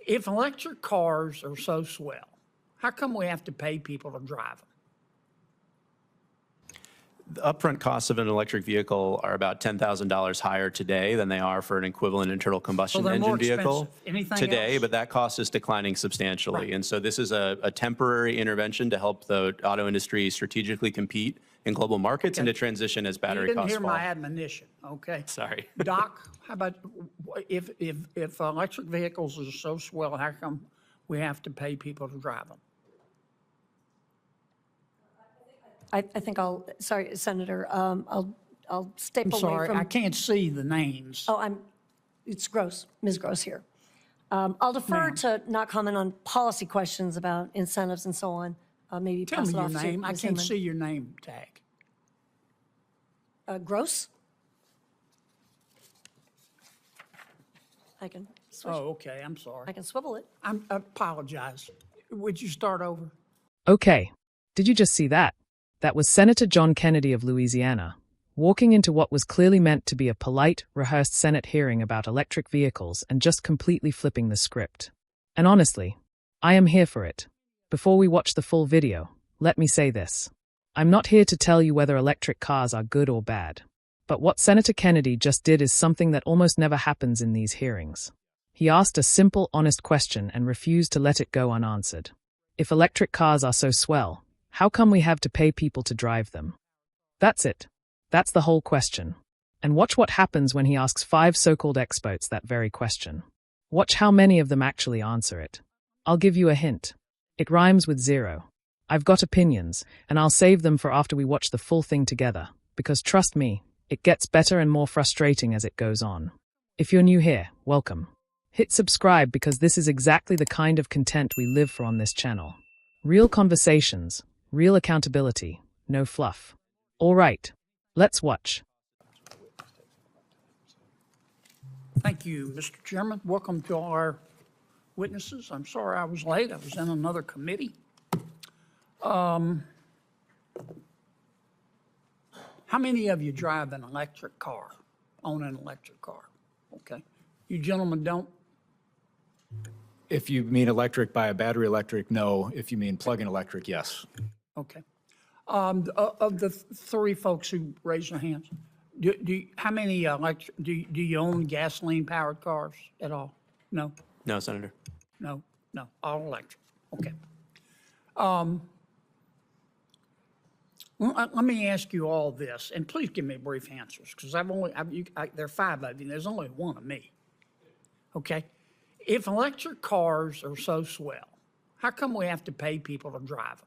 If electric cars are so swell, how come we have to pay people to drive them? The upfront costs of an electric vehicle are about $10,000 higher today than they are for an equivalent internal combustion they're more engine vehicle expensive. Anything today, else? but that cost is declining substantially. Right. And so this is a temporary intervention to help the auto industry strategically compete in global markets and to transition as You battery didn't costs hear fall. my admonition, okay? Sorry. Doc, how about if electric vehicles are so swell, how come we have to pay people to drive them? I think sorry, Senator, I'll step I'm away sorry, from. I can't see the names. Oh, it's Gross, Ms. Gross here. I'll defer to not comment on policy questions about incentives and so on. Maybe Tell pass me it your off to name. I Ms. can't Hinman. see your name tag. Gross? I can switch. Oh, okay, I'm sorry. I can swivel it. I apologize. Would you start over? Okay, did you just see that? That was Senator John Kennedy of Louisiana, walking into what was clearly meant to be a polite, rehearsed Senate hearing about electric vehicles and just completely flipping the script. And honestly, I am here for it. Before we watch the full video, let me say this. I'm not here to tell you whether electric cars are good or bad. But what Senator Kennedy just did is something that almost never happens in these hearings. He asked a simple, honest question and refused to let it go unanswered. If electric cars are so swell, how come we have to pay people to drive them? That's it. That's the whole question. And watch what happens when he asks 5 so-called experts that very question. Watch how many of them actually answer it. I'll give you a hint. It rhymes with 0. I've got opinions, and I'll save them for after we watch the full thing together, because trust me, it gets better and more frustrating as it goes on. If you're new here, welcome. Hit subscribe because this is exactly the kind of content we live for on this channel. Real conversations, real accountability, no fluff. All right, let's watch. Thank you, Mr. Chairman. Welcome to all our witnesses. I'm sorry I was late. I was in another committee. How many of you drive an electric car, own an electric car? Okay. You gentlemen don't? If you mean electric by a battery electric, no. If you mean plug-in electric, yes. Okay. Of the 3 folks who raised their hands, how many do you own gasoline-powered cars at all? No? No, Senator. No, all electric. Okay. Let me ask you all this, and please give me brief answers, because there are 5 of you, and there's only 1 of me. Okay? If electric cars are so swell, how come we have to pay people to drive them?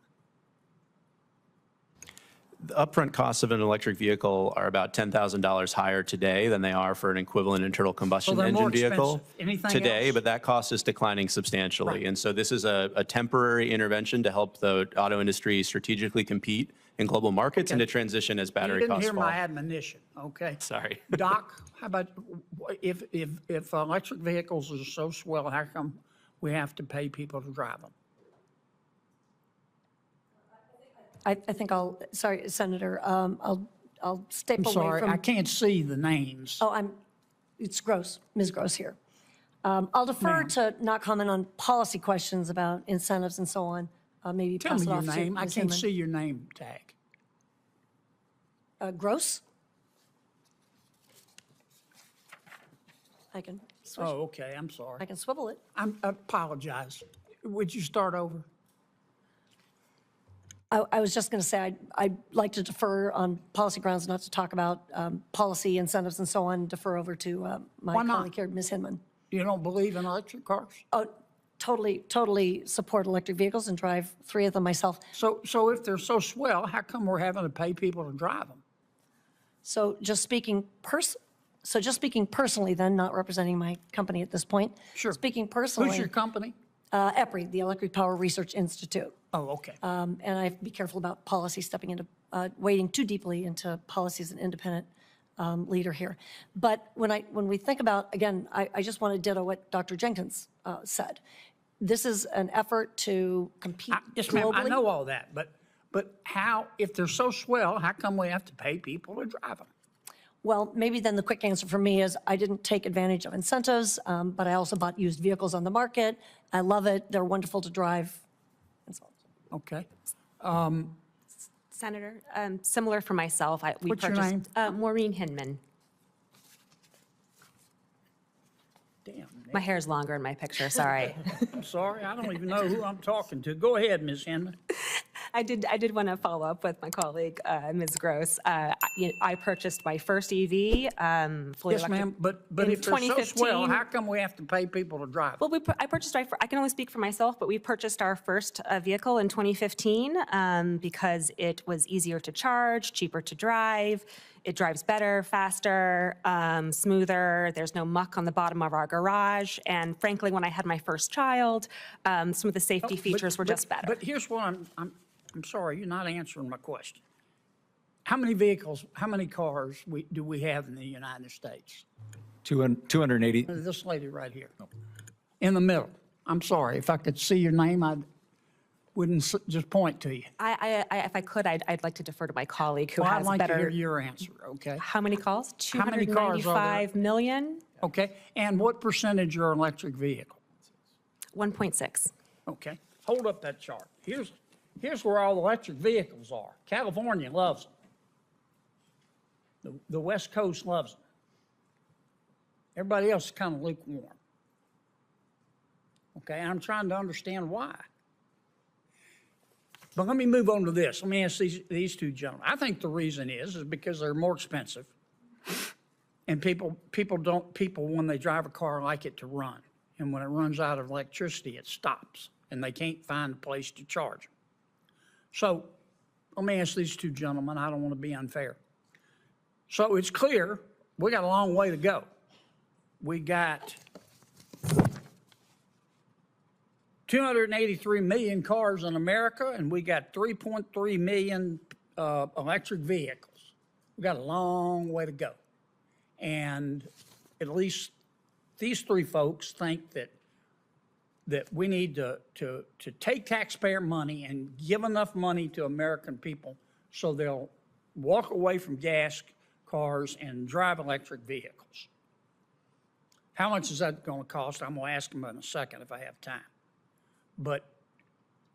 The upfront costs of an electric vehicle are about $10,000 higher today than they are for an equivalent internal combustion they're more engine vehicle expensive. Anything today, else? but that cost is declining substantially. Right. And so this is a temporary intervention to help the auto industry strategically compete in global markets and to transition as You battery didn't costs hear fall. my admonition, okay? Sorry. Doc, how about if electric vehicles are so swell, how come we have to pay people to drive them? I think sorry, Senator, I'll step I'm away sorry, from. I can't see the names. Oh, it's Gross, Ms. Gross here. I'll defer to not comment on policy questions about incentives and so on. Maybe Tell pass me it your off to name. I Ms. can't Hinman. see your name tag. Gross? I can switch. Oh, okay, I'm sorry. I can swivel it. I apologize. Would you start over? I was just going to say I'd like to defer on policy grounds not to talk about policy incentives and so on, defer over to my Why not? colleague here, Ms. Hinman. You don't believe in electric cars? Oh, totally support electric vehicles and drive 3 of them myself. So if they're so swell, how come we're having to pay people to drive them? So just speaking personally then, not representing my company at this point. Sure. Speaking personally. Who's your company? EPRI, the Electric Power Research Institute. Oh, okay. And I have to be careful about policy, stepping into, wading too deeply into policy as an independent leader here. But when we think about, again, I just want to ditto what Dr. Jenkins said. This is an effort to compete Yes, ma'am, globally. I know all that, but how, if they're so swell, how come we have to pay people to drive them? Well, maybe then the quick answer for me is I didn't take advantage of incentives, but I also bought used vehicles on the market. I love it. They're wonderful to drive. And so on. Okay. Senator, similar for myself. We What's your purchased Maureen Hinman. Damn, My hair's longer in my picture, sorry. I'm sorry, I don't even know who I'm talking to. Go ahead, Ms. Hinman. I did want to follow up with my colleague, Ms. Gross. I purchased my first EV, fully Yes, electric. ma'am, but in if they're so 2015. swell, how come we have to pay people to drive? Well, I purchased, I can only speak for myself, but we purchased our first vehicle in 2015 because it was easier to charge, cheaper to drive. It drives better, faster, smoother. There's no muck on the bottom of our garage. And frankly, when I had my first child, some of the safety features were just better. But here's what I'm sorry, you're not answering my question. How many vehicles, how many cars do we have in the United States? 280. This lady right here, in the middle. I'm sorry, if I could see your name, I wouldn't just point to you. If I could, I'd like to defer to my colleague who Well, I'd has like to hear better. your answer, okay? How many calls? How many cars are there? 295 million? Okay, and what percentage are electric vehicles? 1.6. Okay, hold up that chart. Here's where all electric vehicles are. California loves them. The West Coast loves them. Everybody else is kind of lukewarm. Okay, and I'm trying to understand why. But let me move on to this. Let me ask these two gentlemen. I think the reason is because they're more expensive. And people, when they drive a car, like it to run. And when it runs out of electricity, it stops. And they can't find a place to charge them. So let me ask these two gentlemen. I don't want to be unfair. So it's clear we got a long way to go. We got 283 million cars in America, and we got 3.3 million electric vehicles. We got a long way to go. And at least these three folks think that we need to take taxpayer money and give enough money to American people so they'll walk away from gas cars and drive electric vehicles. How much is that going to cost? I'm going to ask them in a second if I have time. But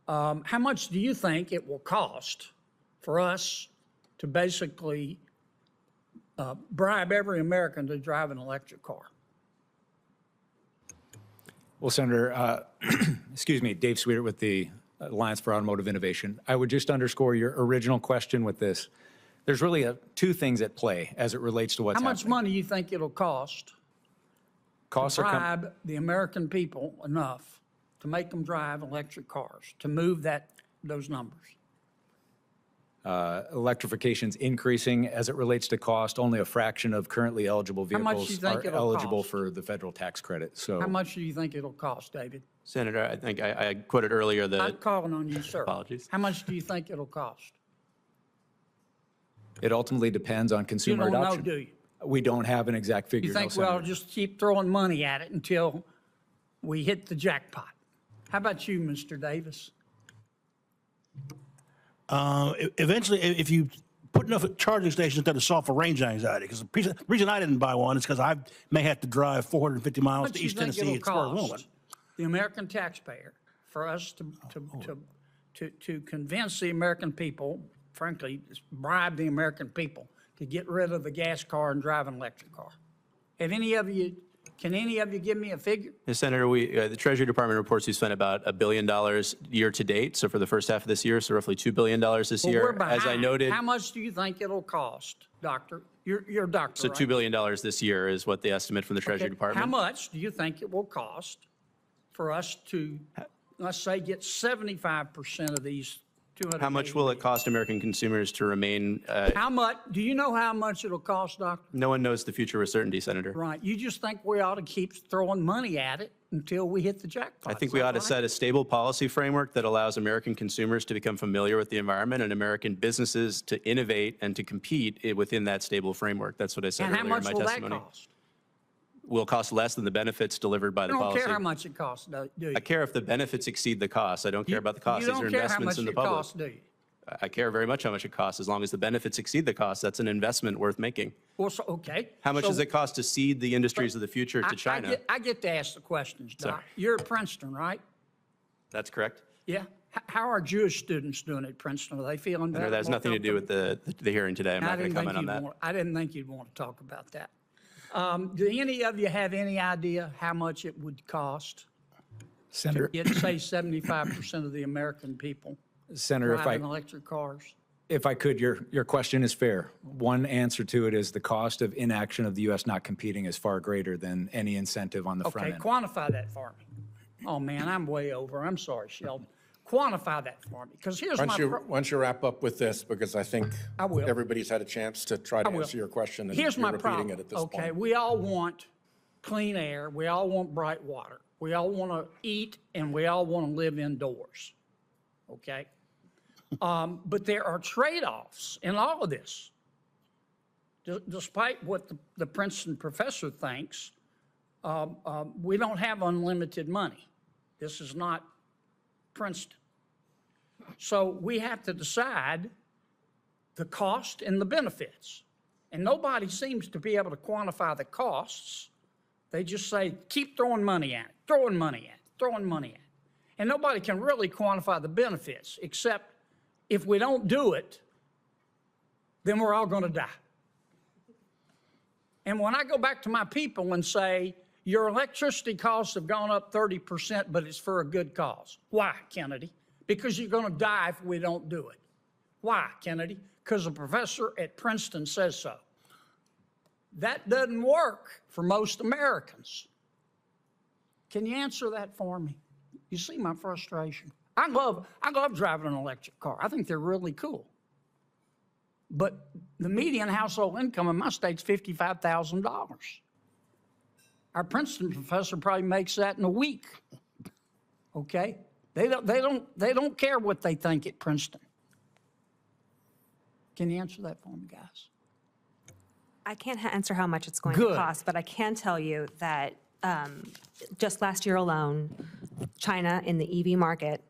how much do you think it will cost for us to basically bribe every American to drive an electric car? Well, Senator, excuse me, Dave Sweeter with the Alliance for Automotive Innovation. I would just underscore your original question with this. There's really two things at play as it relates to what's How much happening. money do you think it'll cost Costs to are bribe the American people enough to make them drive electric cars, to move those numbers? electrification's increasing as it relates to cost. Only a fraction of currently eligible How much do you vehicles think are it'll eligible cost? for the federal tax credit. So How much do you think it'll cost, David? Senator, I think I quoted earlier I'm that calling on you, sir. Apologies. How much do you think it'll cost? it ultimately depends on You consumer don't know, adoption. do you? We don't have an exact figure. You no, think we ought Senator. to just keep throwing money at it until we hit the jackpot? How about you, Mr. Davis? Eventually, if you put enough charging stations there to solve for range anxiety, because the reason I didn't buy one is because I may have to drive 450 How miles much to do you East think Tennessee it'll at square one. cost the American taxpayer for us to convince the American people, frankly, bribe the American people to get rid of the gas car and drive an electric car? Can any of you give me a figure? Senator, the Treasury Department reports we spent about $1 billion year to date. So for the first half of this year, so roughly $2 billion this Well, year. we're behind. As I noted, How much do you think it'll cost, Doctor? You're a doctor, so right? $2 billion this year is what the estimate from the Treasury Okay, Department. How much do you think it will cost for us to, let's say, get 75% of these 200? How much will it cost American consumers to remain? How much, do you know how much it'll cost, Doctor? No one knows the future with certainty, Senator. Right, you just think we ought to keep throwing money at it until we hit the jackpot. I think Is we that ought to right? set a stable policy framework that allows American consumers to become familiar with the environment and American businesses to innovate and to compete within that stable framework. That's what I said And how earlier in much my will that testimony. cost? Will cost less than the benefits delivered by I the don't policy. care how much it costs, do you? I care if the benefits exceed the cost. I don't care about the costs. You These are don't care how much investments in the it public. costs, do you? I care very much how much it costs. As long as the benefits exceed the cost, that's an investment worth making. Well, so, okay. How much So- does it cost to seed the industries of the future to China? I get to ask the questions, Doc. Sorry. You're at Princeton, right? That's correct. Yeah. How are Jewish students doing at Princeton? Are they feeling better? No, that has more nothing to do with the hearing today. I'm I not going didn't to think comment on you'd that. want, I didn't think you'd want to talk about that. Do any of you have any idea how much it would cost to Senator, get, say, 75% of the American people Senator, driving electric cars? if I could, your question is fair. One answer to it is the cost of inaction of the U.S. not competing is far greater than any incentive on the front Okay, end. quantify that for me. Oh, man, I'm way over. I'm sorry, Sheldon. Quantify that for me, because here's my, Once you wrap up with this, because I think I will. everybody's had a chance to try to will. answer your question, and here's you're my repeating problem. it at this Okay, point. we all want clean air, we all want bright water, we all want to eat, and we all want to live indoors. Okay? But there are trade-offs in all of this. Despite what the Princeton professor thinks, we don't have unlimited money. This is not Princeton. So we have to decide the cost and the benefits. And nobody seems to be able to quantify the costs. They just say, keep throwing money at it, throwing money at it, throwing money at it. And nobody can really quantify the benefits, except if we don't do it, then we're all going to die. And when I go back to my people and say, your electricity costs have gone up 30%, but it's for a good cause. Why, Kennedy? Because you're going to die if we don't do it. Why, Kennedy? Because a professor at Princeton says so. That doesn't work for most Americans. Can you answer that for me? You see my frustration. I love driving an electric car. I think they're really cool. But the median household income in my state's $55,000. Our Princeton professor probably makes that in a week. Okay? They don't care what they think at Princeton. Can you answer that for me, guys? I can't answer how much it's going Good. to cost, but I can tell you that just last year alone, China in the EV market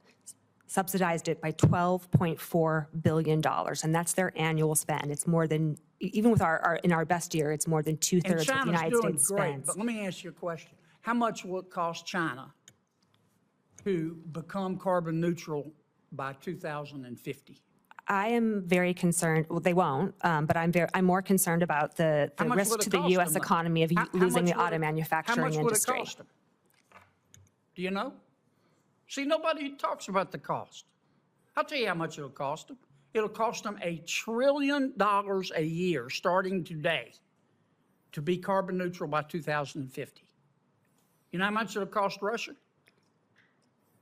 subsidized it by $12.4 billion, and that's their annual spend. It's more than, even with in our best year, it's more than And two-thirds of the China's United doing States great, spends. but let me ask you a question. How much will it cost China to become carbon neutral by 2050? I am very concerned, well, they won't, but I'm more concerned about the How much risk would it to the cost U.S. them? economy of How losing much the would auto it- manufacturing industry. How much would it cost them? Do you know? See, nobody talks about the cost. I'll tell you how much it'll cost them. It'll cost them $1 trillion a year, starting today, to be carbon neutral by 2050. You know how much it'll cost Russia?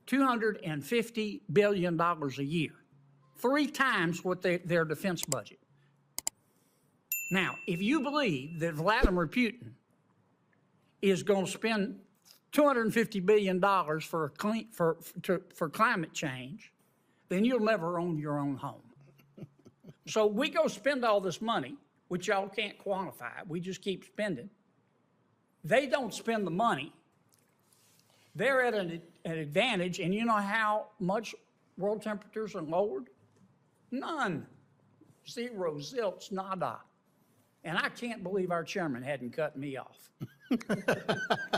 $250 billion a year, 3 times what their defense budget. Now, if you believe that Vladimir Putin is going to spend $250 billion for climate change, then you'll never own your own home. So we go spend all this money, which y'all can't quantify. We just keep spending. They don't spend the money. They're at an advantage, and you know how much world temperatures are lowered? None. Zero, zilch, nada. And I can't believe our chairman hadn't cut me off.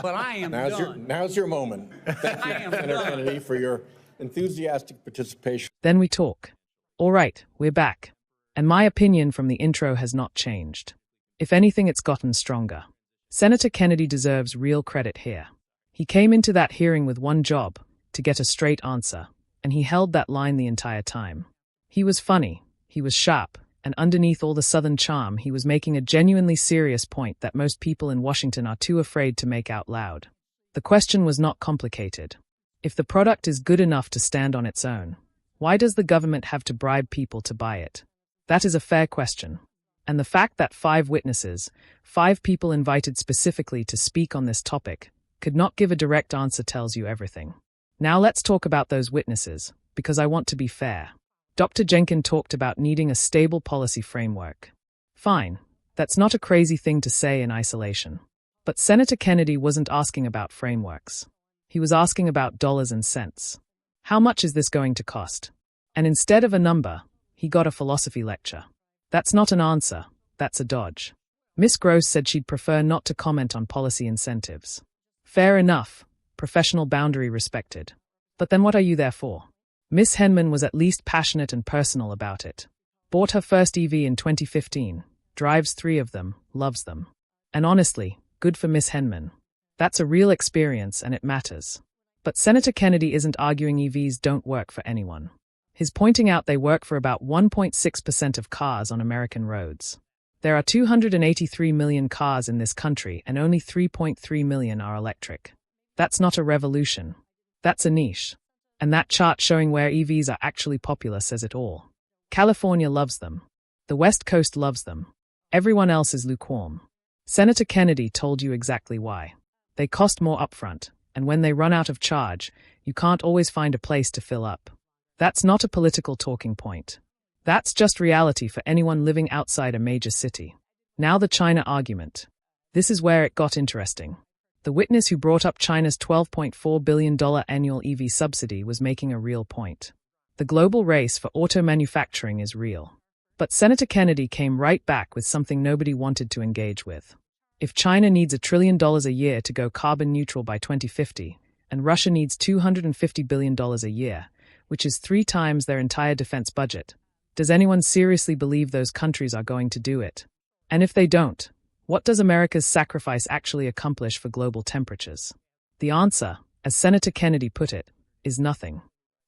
But I am done. Now's your moment. Thank I you, am Senator done. Kennedy, for your enthusiastic participation. Then we talk. All right, we're back. And my opinion from the intro has not changed. If anything, it's gotten stronger. Senator Kennedy deserves real credit here. He came into that hearing with one job, to get a straight answer, and he held that line the entire time. He was funny, he was sharp, and underneath all the Southern charm, he was making a genuinely serious point that most people in Washington are too afraid to make out loud. The question was not complicated. If the product is good enough to stand on its own, why does the government have to bribe people to buy it? That is a fair question. And the fact that 5 witnesses, 5 people invited specifically to speak on this topic, could not give a direct answer tells you everything. Now let's talk about those witnesses, because I want to be fair. Dr. Jenkins talked about needing a stable policy framework. Fine, that's not a crazy thing to say in isolation. But Senator Kennedy wasn't asking about frameworks. He was asking about dollars and cents. How much is this going to cost? And instead of a number, He got a philosophy lecture. That's not an answer, that's a dodge. Miss Gross said she'd prefer not to comment on policy incentives. Fair enough, professional boundary respected. But then what are you there for? Miss Henman was at least passionate and personal about it. Bought her first EV in 2015, drives 3 of them, loves them. And honestly, good for Miss Henman. That's a real experience and it matters. But Senator Kennedy isn't arguing EVs don't work for anyone. He's pointing out they work for about 1.6% of cars on American roads. There are 283 million cars in this country and only 3.3 million are electric. That's not a revolution. That's a niche. And that chart showing where EVs are actually popular says it all. California loves them. The West Coast loves them. Everyone else is lukewarm. Senator Kennedy told you exactly why. They cost more upfront, and when they run out of charge, you can't always find a place to fill up. That's not a political talking point. That's just reality for anyone living outside a major city. Now the China argument. This is where it got interesting. The witness who brought up China's $12.4 billion annual EV subsidy was making a real point. The global race for auto manufacturing is real. But Senator Kennedy came right back with something nobody wanted to engage with. If China needs $1 trillion a year to go carbon neutral by 2050, and Russia needs $250 billion a year, which is 3 times their entire defense budget, does anyone seriously believe those countries are going to do it? And if they don't, what does America's sacrifice actually accomplish for global temperatures? The answer, as Senator Kennedy put it, is nothing.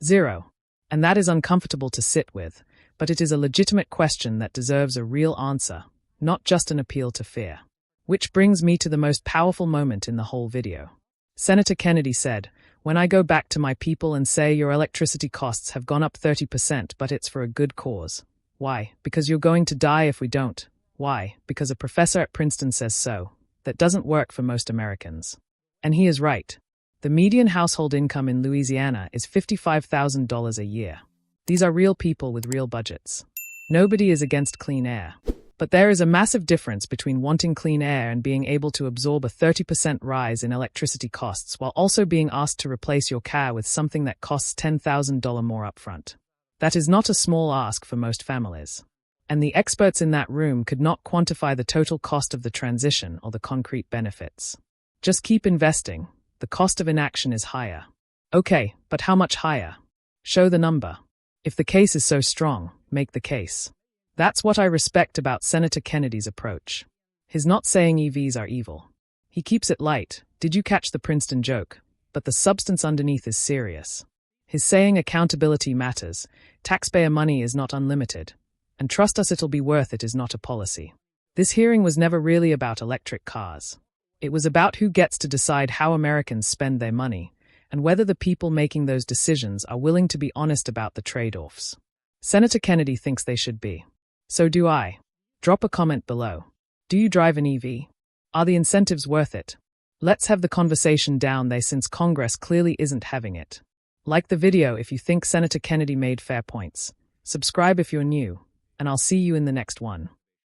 0. And that is uncomfortable to sit with, but it is a legitimate question that deserves a real answer, not just an appeal to fear. Which brings me to the most powerful moment in the whole video. Senator Kennedy said, "When I go back to my people and say your electricity costs have gone up 30%, but it's for a good cause. Why? Because you're going to die if we don't. Why? Because a professor at Princeton says so. That doesn't work for most Americans." And he is right. The median household income in Louisiana is $55,000 a year. These are real people with real budgets. Nobody is against clean air. But there is a massive difference between wanting clean air and being able to absorb a 30% rise in electricity costs while also being asked to replace your car with something that costs $10,000 more upfront. That is not a small ask for most families. And the experts in that room could not quantify the total cost of the transition or the concrete benefits. Just keep investing. The cost of inaction is higher. Okay, but how much higher? Show the number. If the case is so strong, make the case. That's what I respect about Senator Kennedy's approach. He's not saying EVs are evil. He keeps it light. Did you catch the Princeton joke? But the substance underneath is serious. He's saying accountability matters, taxpayer money is not unlimited, and trust us it'll be worth it is not a policy. This hearing was never really about electric cars. It was about who gets to decide how Americans spend their money, and whether the people making those decisions are willing to be honest about the trade-offs. Senator Kennedy thinks they should be. So do I. Drop a comment below. Do you drive an EV? Are the incentives worth it? Let's have the conversation down there since Congress clearly isn't having it. Like the video if you think Senator Kennedy made fair points. Subscribe if you're new, and I'll see you in the next one.